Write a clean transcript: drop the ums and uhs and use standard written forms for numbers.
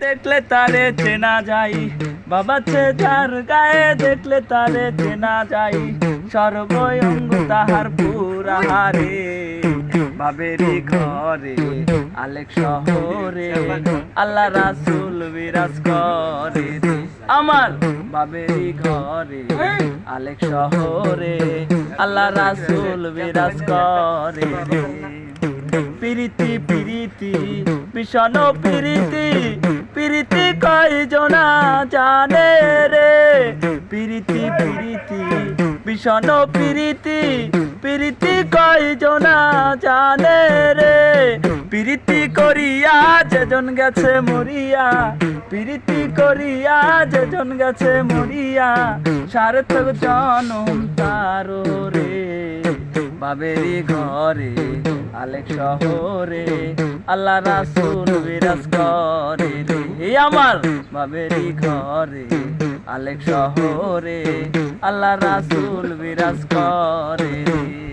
দেখলে তারে চেনা যাই, বাবা যার গায়ে দেখলে তারে চেনা যাই, সর্বঙ্গ তাহার পুরা হারে। বাবেরি ঘরে আলেক শহরে আল্লাহ রাসূল বিরাজ করে রে। আমার বাবেরি ঘরে আলেক শহরে আল্লাহ রাসূল বিরাজ করে রে। প্রীতি প্রীতি ভীষণ প্রীতি, প্রীতি কয়জনা জানে রে। প্রীতি প্রীতি ভীষণ প্রীতি, প্রীতি কয়জনা জানে রে। প্রীতি করিয়া যেজন গেছে মরিয়া, প্রীতি করিয়া যেজন গেছে মরিয়া, সার্থক জনম তার রে। বাবেরি ঘরে আলেক শহরে আল্লাহ রাসূল বিরাজ করে রে। আমার বাবেরি ঘরে আলেক শহরে আল্লাহ রাসূল বিরাজ করে রে।